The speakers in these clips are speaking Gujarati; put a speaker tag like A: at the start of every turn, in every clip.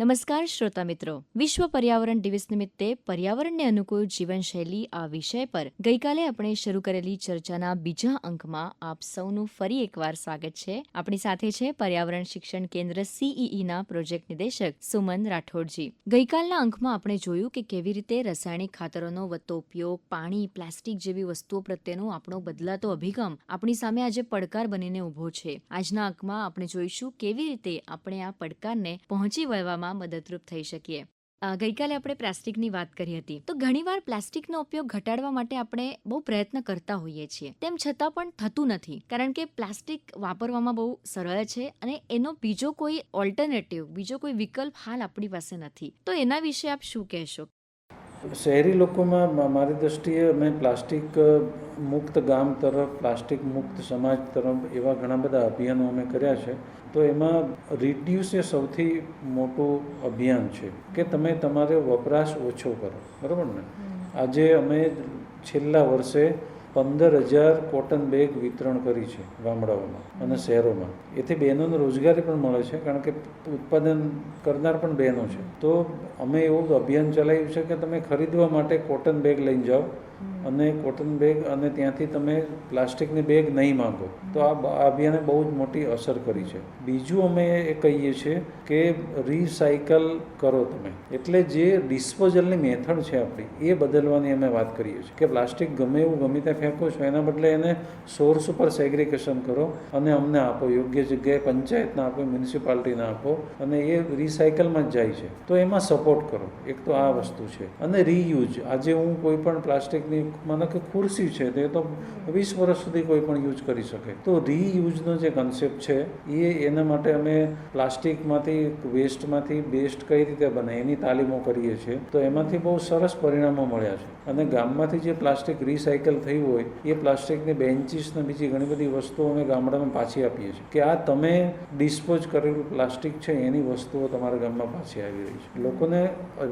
A: નમસ્કાર શ્રોતા મિત્રો, વિશ્વ પર્યાવરણ દિવસ નિમિત્તે પર્યાવરણને અનુકૂળ જીવનશૈલી આ વિષય પર ગઈકાલે આપણે શરૂ કરેલી ચર્ચાના બીજા અંકમાં આપ સૌનું ફરી એકવાર સ્વાગત છે. આપણી સાથે છે પર્યાવરણ શિક્ષણ કેન્દ્ર CEEના પ્રોજેક્ટ નિદેશક સુમન રાઠોડજી. ગઈકાલના અંકમાં આપણે જોયું કે કેવી રીતે રાસાયણિક ખાતરોનો વધતો ઉપયોગ, પાણી, પ્લાસ્ટિક જેવી વસ્તુઓ પ્રત્યેનો આપણો બદલાતો અભિગમ આપણી સામે આજે પડકાર બનીને ઊભો છે. આજના અંકમાં આપણે જોઈશું કેવી રીતે આપણે આ પડકારને પહોંચી વળવામાં મદદરૂપ થઈ શકીએ. ગઈકાલે આપણે પ્લાસ્ટિકની વાત કરી હતી, તો ઘણીવાર પ્લાસ્ટિકનો ઉપયોગ ઘટાડવા માટે આપણે બહુ પ્રયત્ન કરતા હોઈએ છીએ, તેમ છતાં પણ થતું નથી, કારણ કે પ્લાસ્ટિક વાપરવામાં બહુ સરળ છે અને એનો બીજો કોઈ ઓલ્ટરનેટિવ, બીજો કોઈ વિકલ્પ હાલ આપણી પાસે નથી. તો એના વિશે આપ શું કહેશો?
B: શહેરી લોકોમાં મારી દ્રષ્ટિએ અમે પ્લાસ્ટિક મુક્ત ગામ તરફ, પ્લાસ્ટિક મુક્ત સમાજ તરફ એવા ઘણા બધા અભિયાનો અમે કર્યા છે. તો એમાં રિડ્યુસ એ સૌથી મોટું અભિયાન છે કે તમે તમારો વપરાશ ઓછો કરો, બરાબર ને? આજે અમે છેલ્લા વર્ષે 15,000 કોટન બેગ વિતરણ કરી છે ગામડાઓમાં અને શહેરોમાં. એથી બહેનોને રોજગારી પણ મળે છે, કારણ કે ઉત્પાદન કરનાર પણ બહેનો છે. તો અમે એવું અભિયાન ચલાવ્યું છે કે તમે ખરીદવા માટે કોટન બેગ લઈને જાઓ અને કોટન બેગ અને ત્યાંથી તમે પ્લાસ્ટિકની બેગ નહીં માંગો. તો આ અભિયાને બહુ જ મોટી અસર કરી છે. બીજું અમે એ કહીએ છીએ કે રિસાયકલ કરો તમે, એટલે જે ડિસ્પોઝલની મેથડ છે આપણી એ બદલવાની અમે વાત કરીએ છીએ કે પ્લાસ્ટિક ગમે એવું ગમે ત્યાં ફેંકો છો, એના બદલે એને સોર્સ ઉપર સેગ્રિગેશન કરો અને અમને આપો, યોગ્ય જગ્યાએ પંચાયતને આપો, મ્યુનિસિપાલિટીને આપો, અને એ રિસાયકલમાં જ જાય છે. તો એમાં સપોર્ટ કરો. એક તો આ વસ્તુ છે. અને રીયુઝ, આજે હું કોઈ પણ પ્લાસ્ટિકની માનો કે ખુરશી છે, તે તો 20 વર્ષ સુધી કોઈ પણ યુઝ કરી શકે. તો રીયુઝનો જે કન્સેપ્ટ છે એના માટે અમે પ્લાસ્ટિકમાંથી, વેસ્ટમાંથી બેસ્ટ કઈ રીતે બને એની તાલીમો કરીએ છીએ. તો એમાંથી બહુ સરસ પરિણામો મળ્યા છે. અને ગામમાંથી જે પ્લાસ્ટિક રિસાયકલ થયું હોય એ પ્લાસ્ટિકની બેન્ચીસ ને બીજી ઘણી બધી વસ્તુઓ અમે ગામડામાં પાછી આપીએ છીએ કે આ તમે ડિસ્પોઝ કરેલું પ્લાસ્ટિક છે એની વસ્તુઓ તમારા ગામમાં પાછી આવી રહી છે. લોકોને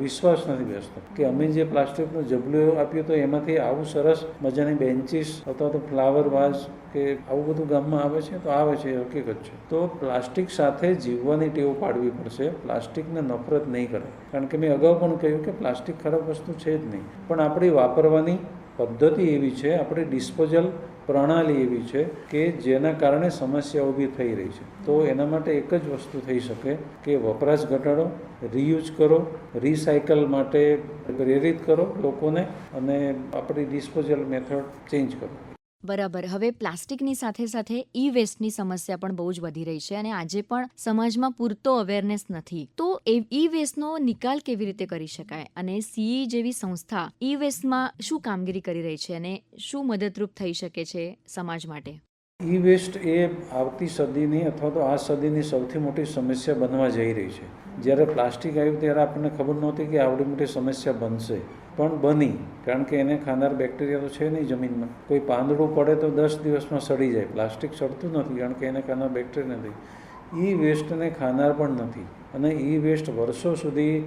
B: વિશ્વાસ નથી બેસતો કે અમે જે પ્લાસ્ટિકનું જબલું આપ્યું તો એમાંથી આવું સરસ મજાની બેન્ચીસ અથવા તો ફ્લાવર વાઝ કે આવું બધું ગામમાં આવે છે. તો આવે છે, હકીકત છે. તો પ્લાસ્ટિક સાથે જીવવાની ટેવ પાડવી પડશે. પ્લાસ્ટિકને નફરત નહીં કરે, કારણ કે મેં અગાઉ પણ કહ્યું કે પ્લાસ્ટિક ખરાબ વસ્તુ છે જ નહીં, પણ આપણી વાપરવાની પદ્ધતિ એવી છે, આપણી ડિસ્પોઝલ પ્રણાલી એવી છે કે જેના કારણે સમસ્યા ઊભી થઈ રહી છે. તો એના માટે એક જ વસ્તુ થઈ શકે કે વપરાશ ઘટાડો, રીયુઝ કરો, રિસાયકલ માટે પ્રેરિત કરો લોકોને, અને આપણી ડિસ્પોઝલ મેથડ ચેન્જ કરો.
A: બરાબર. હવે પ્લાસ્ટિકની સાથે સાથે ઈ વેસ્ટની સમસ્યા પણ બહુ જ વધી રહી છે અને આજે પણ સમાજમાં પૂરતો અવેરનેસ નથી. તો ઈ વેસ્ટનો નિકાલ કેવી રીતે કરી શકાય, અને CE જેવી સંસ્થા ઈ વેસ્ટમાં શું કામગીરી કરી રહી છે અને શું મદદરૂપ થઈ શકે છે સમાજ માટે?
B: ઈ વેસ્ટ એ આવતી સદીની અથવા તો આ સદીની સૌથી મોટી સમસ્યા બનવા જઈ રહી છે. જ્યારે પ્લાસ્ટિક આવ્યું ત્યારે આપણને ખબર નહોતી કે આવડી મોટી સમસ્યા બનશે, પણ બની, કારણ કે એને ખાનાર બેક્ટેરિયા તો છે નહીં જમીનમાં. કોઈ પાંદડું પડે તો 10 દિવસમાં સડી જાય. પ્લાસ્ટિક સડતું નથી, કારણ કે એને ખાનાર બેક્ટેરિયા નથી. ઈ વેસ્ટને ખાનાર પણ નથી. અને ઈ વેસ્ટ વર્ષો સુધી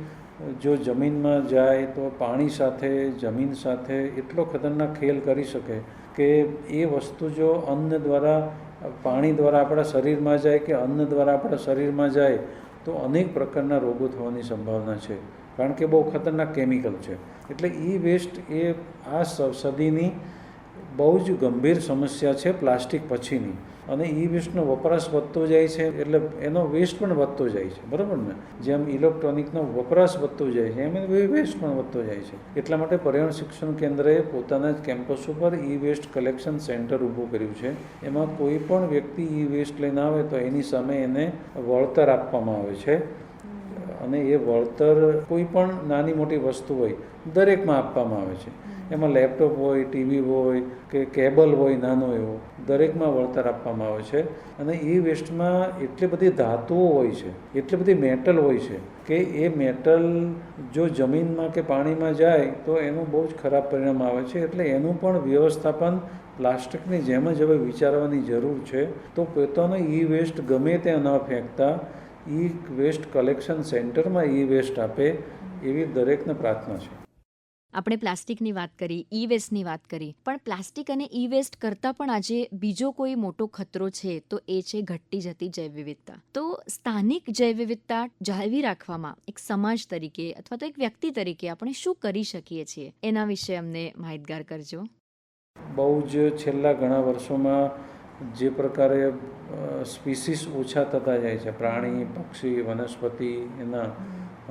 B: જો જમીનમાં જાય તો પાણી સાથે, જમીન સાથે એટલો ખતરનાક ખેલ કરી શકે કે એ વસ્તુ જો અન્ન દ્વારા, પાણી દ્વારા આપણા શરીરમાં જાય કે અન્ન દ્વારા આપણા શરીરમાં જાય તો અનેક પ્રકારના રોગો થવાની સંભાવના છે, કારણ કે બહુ ખતરનાક કેમિકલ છે. એટલે ઈ વેસ્ટ એ આ સદીની બહુ જ ગંભીર સમસ્યા છે પ્લાસ્ટિક પછીની. અને ઈ વેસ્ટનો વપરાશ વધતો જાય છે એટલે એનો વેસ્ટ પણ વધતો જાય છે, બરાબર ને? જેમ ઇલેક્ટ્રોનિકનો વપરાશ વધતો જાય છે એમ વેસ્ટ પણ વધતો જાય છે. એટલા માટે પર્યાવરણ શિક્ષણ કેન્દ્રએ પોતાના જ કેમ્પસ ઉપર ઈ વેસ્ટ કલેક્શન સેન્ટર ઊભું કર્યું છે. એમાં કોઈ પણ વ્યક્તિ ઈ વેસ્ટ લઈને આવે તો એની સામે એને વળતર આપવામાં આવે છે. અને એ વળતર કોઈ પણ નાની મોટી વસ્તુ હોય દરેકમાં આપવામાં આવે છે. એમાં લેપટોપ હોય, ટીવી હોય કે કેબલ હોય નાનો એવો, દરેકમાં વળતર આપવામાં આવે છે. અને એ વેસ્ટમાં એટલી બધી ધાતુઓ હોય છે, એટલી બધી મેટલ હોય છે કે એ મેટલ જો જમીનમાં કે પાણીમાં જાય તો એનું બહુ જ ખરાબ પરિણામ આવે છે. એટલે એનું પણ વ્યવસ્થાપન પ્લાસ્ટિકની જેમ જ હવે વિચારવાની જરૂર છે. તો પોતાનો ઈ વેસ્ટ ગમે ત્યાં ન ફેંકતા ઈ વેસ્ટ કલેક્શન સેન્ટરમાં ઈ વેસ્ટ આપે એવી દરેકને પ્રાર્થના છે.
A: આપણે પ્લાસ્ટિકની વાત કરી, ઈ વેસ્ટની વાત કરી, પણ પ્લાસ્ટિક અને ઈ વેસ્ટ કરતાં પણ આજે બીજો કોઈ મોટો ખતરો છે તો એ છે ઘટતી જતી જૈવ વિવિધતા. તો સ્થાનિક જૈવ વિવિધતા જાળવી રાખવામાં એક સમાજ તરીકે અથવા તો એક વ્યક્તિ તરીકે આપણે શું કરી શકીએ છીએ, એના વિશે અમને માહિતગાર કરજો.
B: બહુ જ છેલ્લા ઘણા વર્ષોમાં જે પ્રકારે સ્પીસીસ ઓછા થતા જાય છે, પ્રાણી, પક્ષી, વનસ્પતિ એના,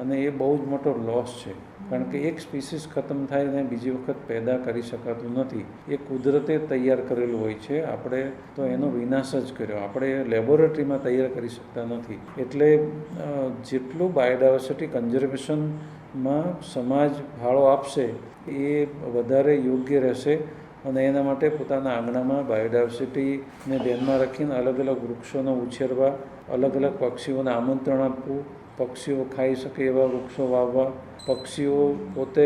B: અને એ બહુ જ મોટો લોસ છે. કારણ કે એક સ્પીસીસ ખતમ થાય ને બીજી વખત પેદા કરી શકાતું નથી. એ કુદરતે તૈયાર કરેલું હોય છે, આપણે તો એનો વિનાશ જ કર્યો. આપણે લેબોરેટરીમાં તૈયાર કરી શકતા નથી. એટલે જેટલું બાયોડાયવર્સિટી કન્ઝર્વેશનમાં સમાજ ફાળો આપશે એ વધારે યોગ્ય રહેશે. અને એના માટે પોતાના આંગણામાં બાયોડાયવર્સિટીને ધ્યાનમાં રાખીને અલગ અલગ વૃક્ષોનો ઉછેરવા, અલગ અલગ પક્ષીઓને આમંત્રણ આપવું, પક્ષીઓ ખાઈ શકે એવા વૃક્ષો વાવવા, પક્ષીઓ પોતે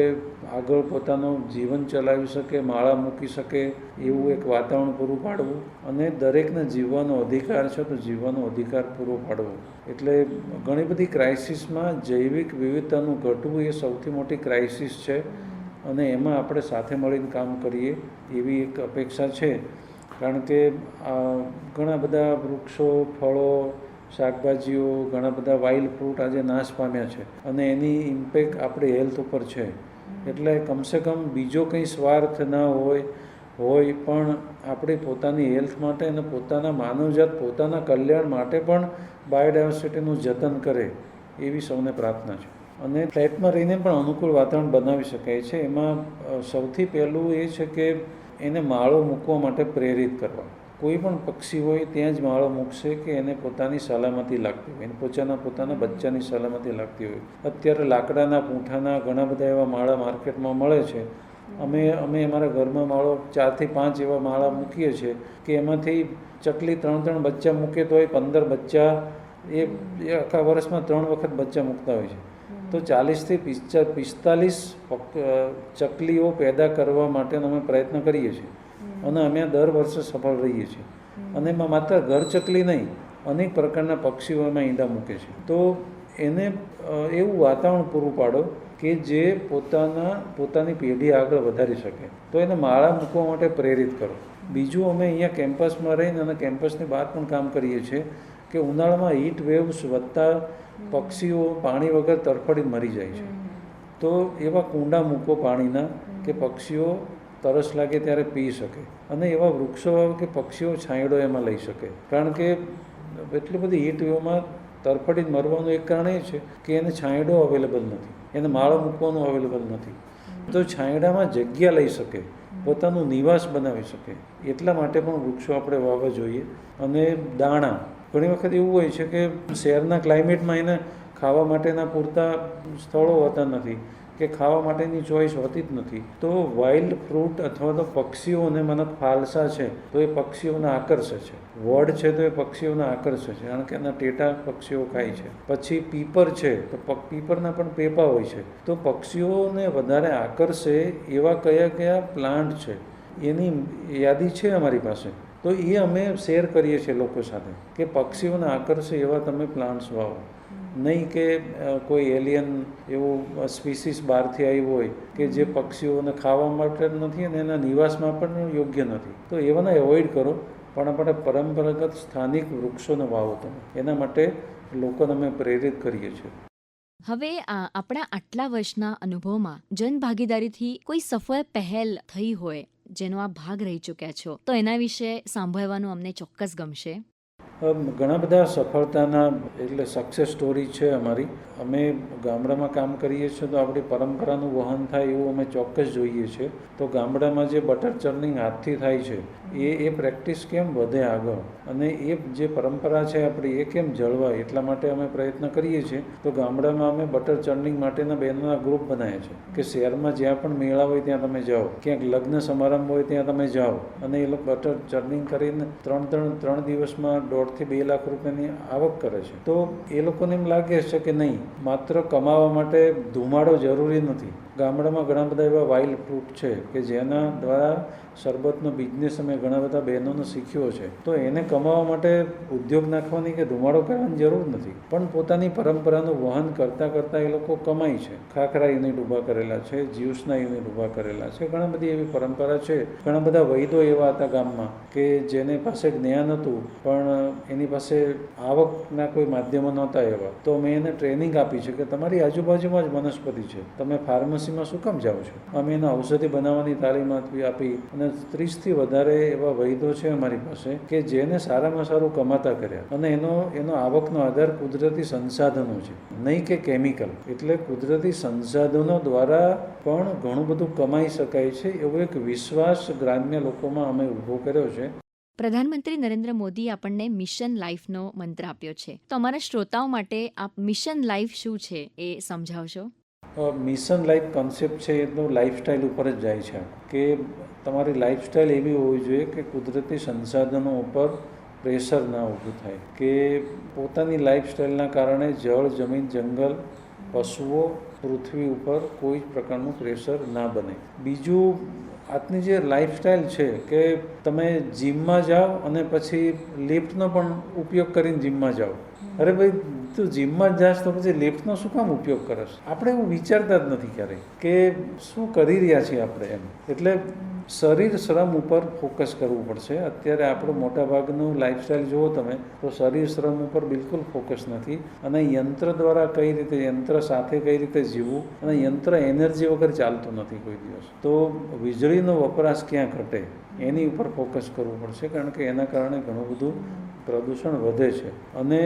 B: આગળ પોતાનું જીવન ચલાવી શકે, માળા મૂકી શકે એવું એક વાતાવરણ પૂરું પાડવું, અને દરેકને જીવવાનો અધિકાર છે તો જીવવાનો અધિકાર પૂરો પાડવો. એટલે ઘણી બધી ક્રાઇસિસમાં જૈવિક વિવિધતાનું ઘટવું એ સૌથી મોટી ક્રાઇસિસ છે, અને એમાં આપણે સાથે મળીને કામ કરીએ એવી એક અપેક્ષા છે. કારણ કે ઘણા બધા વૃક્ષો, ફળો, શાકભાજીઓ, ઘણા બધા વાઇલ્ડ ફ્રૂટ આજે નાશ પામ્યા છે, અને એની ઇમ્પેક્ટ આપણી હેલ્થ ઉપર છે. એટલે કમસે કમ બીજો કંઈ સ્વાર્થ ના હોય પણ આપણી પોતાની હેલ્થ માટે અને પોતાના માનવજાત પોતાના કલ્યાણ માટે પણ બાયોડાયવર્સિટીનું જતન કરે એવી સૌને પ્રાર્થના છે. અને ફ્લેટમાં રહીને પણ અનુકૂળ વાતાવરણ બનાવી શકાય છે. એમાં સૌથી પહેલું એ છે કે એને માળો મૂકવા માટે પ્રેરિત કરવા. કોઈ પણ પક્ષી હોય ત્યાં જ માળો મૂકશે કે એને પોતાની સલામતી લાગતી હોય, એને પોતાના બચ્ચાની સલામતી લાગતી હોય. અત્યારે લાકડાના પૂંઠાના ઘણા બધા એવા માળા માર્કેટમાં મળે છે. અમે અમારા ઘરમાં માળો 4 થી 5 એવા માળા મૂકીએ છીએ કે એમાંથી ચકલી 3 બચ્ચા મૂકે તો એ 15 બચ્ચા એ આખા વર્ષમાં 3 વખત બચ્ચા મૂકતા હોય છે. તો 40 થી 45 ચકલીઓ પેદા કરવા માટેનો અમે પ્રયત્ન કરીએ છીએ, અને અમે દર વર્ષે સફળ રહીએ છીએ. અને એમાં માત્ર ઘર ચકલી નહીં, અનેક પ્રકારના પક્ષીઓ એમાં ઈંડા મૂકે છે. તો એને એવું વાતાવરણ પૂરું પાડો કે જે પોતાની પેઢી આગળ વધારી શકે. તો એને માળા મૂકવા માટે પ્રેરિત કરો. બીજું, અમે અહીંયા કેમ્પસમાં રહીને અને કેમ્પસની બહાર પણ કામ કરીએ છીએ કે ઉનાળામાં હીટ વેવ્સ વધતા પક્ષીઓ પાણી વગર તડફડી મરી જાય છે. તો એવા કુંડા મૂકો પાણીના કે પક્ષીઓ તરસ લાગે ત્યારે પી શકે, અને એવા વૃક્ષો કે પક્ષીઓ છાંયડો એમાં લઈ શકે. કારણ કે એટલી બધી હીટ વેવમાં તરફડીને મરવાનું એક કારણ એ છે કે એને છાંયડો અવેલેબલ નથી, એને માળો મૂકવાનું અવેલેબલ નથી. તો છાંયડામાં જગ્યા લઈ શકે, પોતાનું નિવાસ બનાવી શકે, એટલા માટે પણ વૃક્ષો આપણે વાવવા જોઈએ. અને દાણા, ઘણી વખત એવું હોય છે કે શહેરના ક્લાઇમેટમાં એને ખાવા માટેના પૂરતા સ્થળો હોતા નથી કે ખાવા માટેની ચોઈસ હોતી જ નથી. તો વાઇલ્ડ ફ્રૂટ અથવા તો પક્ષીઓને, મને ફાલસા છે તો એ પક્ષીઓને આકર્ષે છે, વડ છે તો એ પક્ષીઓને આકર્ષે છે, કારણ કે એના ટેટા પક્ષીઓ ખાય છે. પછી પીપર છે તો પીપરના પણ પેપા હોય છે. તો પક્ષીઓને વધારે આકર્ષે એવા કયા પ્લાન્ટ છે એની યાદી છે અમારી પાસે. તો એ અમે શેર કરીએ છીએ લોકો સાથે કે પક્ષીઓને આકર્ષે એવા તમે પ્લાન્ટ્સ વાવો. નહીં કે કોઈ એલિયન એવું સ્પીસીસ બહારથી આવ્યું હોય કે જે પક્ષીઓને ખાવા માટે નથી અને એના નિવાસમાં પણ યોગ્ય નથી. તો એવાને એવોઇડ કરો, પણ આપણે પરંપરાગત સ્થાનિક વૃક્ષોને વાવો તમે. એના માટે લોકોને અમે પ્રેરિત કરીએ છીએ.
A: હવે આપણા આટલા વર્ષના અનુભવમાં જનભાગીદારીથી કોઈ સફળ પહેલ થઈ હોય જેનો આ ભાગ રહી ચૂક્યા છો, તો એના વિશે સાંભળવાનું અમને ચોક્કસ ગમશે.
B: ઘણા બધા સફળતાના એટલે સક્સેસ સ્ટોરી છે અમારી. અમે ગામડામાં કામ કરીએ છીએ તો આપણી પરંપરાનું વહન થાય એવું અમે ચોક્કસ જોઈએ છીએ. તો ગામડામાં જે બટર ચર્નિંગ હાથથી થાય છે એ પ્રેક્ટિસ કેમ વધે આગળ, અને એ જે પરંપરા છે આપણી એ કેમ જળવાય, એટલા માટે અમે પ્રયત્ન કરીએ છીએ. તો ગામડામાં અમે બટર ચર્નિંગ માટેના બહેનોના ગ્રુપ બનાવ્યા છે કે શહેરમાં જ્યાં પણ મેળા હોય ત્યાં તમે જાઓ, ક્યાંક લગ્ન સમારંભ હોય ત્યાં તમે જાઓ, અને એ લોકો બટર ચર્નિંગ કરીને 3 દિવસમાં 1.5 થી 2 લાખ રૂપિયાની આવક કરે છે. તો એ લોકોને એમ લાગે છે કે નહીં, માત્ર કમાવા માટે ધુમાડો જરૂરી નથી, ગામડામાં ઘણા બધા એવા વાઇલ્ડ ફ્રૂટ છે કે જેના દ્વારા શરબતનો બિઝનેસ અમે ઘણા બધા બહેનોને શીખ્યો છે. તો એને કમાવા માટે ઉદ્યોગ નાખવાની કે ધુમાડો કરવાની જરૂર નથી, પણ પોતાની પરંપરાનું વહન કરતાં કરતાં એ લોકો કમાય છે. ખાખરા યુનિટ ઊભા કરેલા છે, જ્યુસના યુનિટ ઊભા કરેલા છે, ઘણા બધી એવી પરંપરા છે. ઘણા બધા વૈદો એવા હતા ગામમાં કે જેની પાસે જ્ઞાન હતું પણ એની પાસે આવકના કોઈ માધ્યમો નહોતા એવા. તો મેં એને ટ્રેનિંગ આપી છે કે તમારી આજુબાજુમાં જ વનસ્પતિ છે, તમે ફાર્મસીમાં શું કામ જાઓ છો? અમે એને ઔષધિ બનાવવાની તાલીમ આપી અને 30થી વધારે એવા વૈદો છે અમારી પાસે કે જેને સારામાં સારું કમાતા કર્યા. અને એનો આવકનો આધાર કુદરતી સંસાધનો છે, નહીં કે કેમિકલ. એટલે કુદરતી સંસાધનો દ્વારા પણ ઘણું બધું કમાઈ શકાય છે એવો એક વિશ્વાસ ગ્રામ્ય લોકોમાં અમે ઊભો કર્યો છે.
A: પ્રધાનમંત્રી નરેન્દ્ર મોદી આપણને મિશન લાઈફનો મંત્ર આપ્યો છે, તો અમારા શ્રોતાઓ માટે આપ મિશન લાઈફ શું છે એ સમજાવશો?
B: મિશન લાઈફ કોન્સેપ્ટ છે એ તો લાઈફસ્ટાઈલ ઉપર જ જાય છે કે તમારી લાઈફસ્ટાઈલ એવી હોવી જોઈએ કે કુદરતી સંસાધનો ઉપર પ્રેશર ના ઊભું થાય, કે પોતાની લાઈફસ્ટાઈલના કારણે જળ, જમીન, જંગલ, પશુઓ, પૃથ્વી ઉપર કોઈ જ પ્રકારનું પ્રેશર ના બને. બીજું, આજની જે લાઈફસ્ટાઈલ છે કે તમે જીમમાં જાઓ અને પછી લિફ્ટનો પણ ઉપયોગ કરીને જીમમાં જાઓ. અરે ભાઈ, તું જીમમાં જ જાશ તો પછી લિફ્ટનો શું કામ ઉપયોગ કરશ? આપણે એવું વિચારતા જ નથી ક્યારેય કે શું કરી રહ્યા છીએ આપણે એમ. એટલે શરીર શ્રમ ઉપર ફોકસ કરવું પડશે. અત્યારે આપણું મોટાભાગનું લાઈફસ્ટાઈલ જુઓ તમે તો શરીર શ્રમ ઉપર બિલકુલ ફોકસ નથી, અને યંત્ર દ્વારા કઈ રીતે, યંત્ર સાથે કઈ રીતે જીવવું, અને યંત્ર એનર્જી વગર ચાલતું નથી કોઈ દિવસ. તો વીજળીનો વપરાશ ક્યાં ઘટે એની ઉપર ફોકસ કરવું પડશે, કારણ કે એના કારણે ઘણું બધું પ્રદૂષણ વધે છે. અને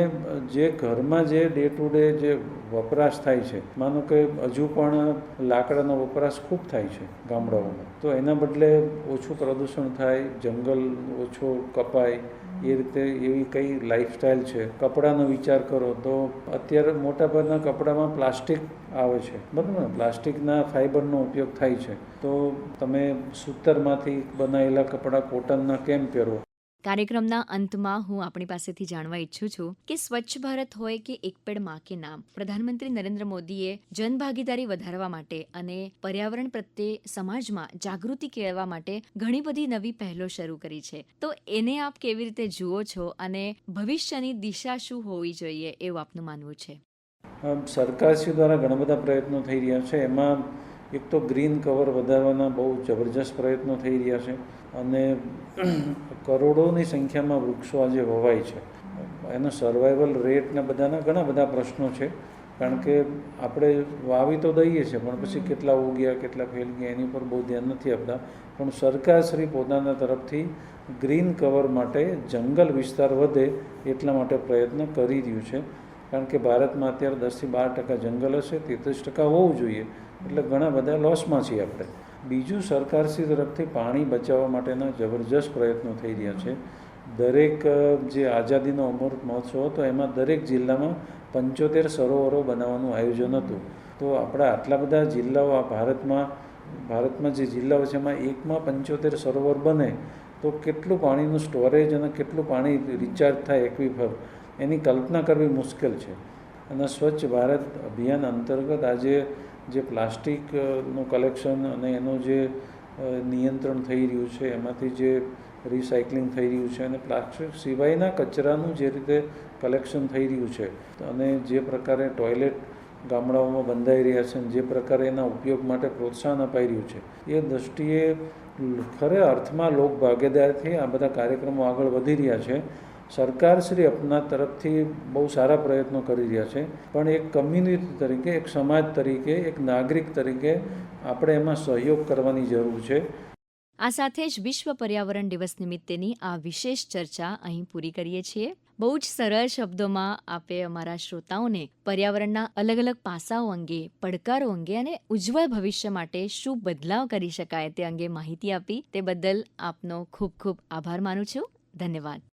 B: જે ઘરમાં જે ડે ટુ ડે જે વપરાશ થાય છે, માનો કે હજુ પણ લાકડાનો વપરાશ ખૂબ થાય છે ગામડાઓમાં, તો એના બદલે ઓછું પ્રદૂષણ થાય, જંગલ ઓછો કપાય, એ રીતે એવી કઈ લાઈફસ્ટાઈલ છે. કપડાનો વિચાર કરો તો અત્યારે મોટાભાગના કપડામાં પ્લાસ્ટિક આવે છે, બરાબર ને? પ્લાસ્ટિકના ફાઇબરનો ઉપયોગ થાય છે. તો તમે સૂતરમાંથી બનાવેલા કપડાં કોટનના કેમ પહેરો?
A: કાર્યક્રમના અંતમાં હું આપણી પાસેથી જાણવા ઈચ્છું છું કે સ્વચ્છ ભારત હોય કે એક પેડ માં કે નામ, પ્રધાનમંત્રી નરેન્દ્ર મોદીએ જનભાગીદારી વધારવા માટે અને પર્યાવરણ પ્રત્યે સમાજમાં જાગૃતિ કેળવવા માટે ઘણી બધી નવી પહેલો શરૂ કરી છે. તો એને આપ કેવી રીતે જુઓ છો અને ભવિષ્યની દિશા શું હોવી જોઈએ એવું આપનું માનવું છે?
B: સરકારશ્રી દ્વારા ઘણા બધા પ્રયત્નો થઈ રહ્યા છે. એમાં એક તો ગ્રીન કવર વધારવાના બહુ જબરજસ્ત પ્રયત્નો થઈ રહ્યા છે, અને કરોડોની સંખ્યામાં વૃક્ષો આજે વવાય છે. એનો સર્વાઈવલ રેટના બધાના ઘણા બધા પ્રશ્નો છે, કારણ કે આપણે વાવી તો દઈએ છીએ પણ પછી કેટલા ઉગ્યા, કેટલા ફેલ ગયા એની ઉપર બહુ ધ્યાન નથી આપતા. પણ સરકારશ્રી પોતાના તરફથી ગ્રીન કવર માટે જંગલ વિસ્તાર વધે એટલા માટે પ્રયત્ન કરી રહ્યું છે. કારણ કે ભારતમાં અત્યારે 10-12% જંગલ હશે, 33% હોવું જોઈએ, એટલે ઘણા બધા લોસમાં છીએ આપણે. બીજું, સરકારશ્રી તરફથી પાણી બચાવવા માટેના જબરજસ્ત પ્રયત્નો થઈ રહ્યા છે. દરેક જે આઝાદીનો અમૃત મહોત્સવ હતો એમાં દરેક જિલ્લામાં 75 સરોવરો બનાવવાનું આયોજન હતું. તો આપણા આટલા બધા જિલ્લાઓ આ ભારતમાં જે જિલ્લાઓ છે એમાં એકમાં 75 સરોવર બને તો કેટલું પાણીનું સ્ટોરેજ અને કેટલું પાણી રિચાર્જ થાય એક્વિફર, એની કલ્પના કરવી મુશ્કેલ છે. અને સ્વચ્છ ભારત અભિયાન અંતર્ગત આજે જે પ્લાસ્ટિકનું કલેક્શન અને એનું જે નિયંત્રણ થઈ રહ્યું છે, એમાંથી જે રિસાયકલિંગ થઈ રહ્યું છે, અને પ્લાસ્ટિક સિવાયના કચરાનું જે રીતે કલેક્શન થઈ રહ્યું છે, અને જે પ્રકારે ટોયલેટ ગામડાઓમાં બંધાઈ રહ્યા છે, અને જે પ્રકારે એના ઉપયોગ માટે પ્રોત્સાહન અપાઈ રહ્યું છે, એ દૃષ્ટિએ ખરે અર્થમાં લોક ભાગીદારીથી આ બધા કાર્યક્રમો આગળ વધી રહ્યા છે. સરકારશ્રી આપના તરફથી બહુ સારા પ્રયત્નો કરી રહ્યા છે, પણ એક કમ્યુનિટી તરીકે, એક સમાજ તરીકે, એક નાગરિક તરીકે આપણે એમાં સહયોગ કરવાની જરૂર છે.
A: આ સાથે જ વિશ્વ પર્યાવરણ દિવસ નિમિત્તેની આ વિશેષ ચર્ચા અહીં પૂરી કરીએ છીએ. બહુ જ સરળ શબ્દોમાં આપે અમારા શ્રોતાઓને પર્યાવરણના અલગ અલગ પાસાઓ અંગે, પડકારો અંગે અને ઉજ્જવળ ભવિષ્ય માટે શું બદલાવ કરી શકાય તે અંગે માહિતી આપી. તે બદલ આપનો ખૂબ ખૂબ આભાર માનું છું. ધન્યવાદ.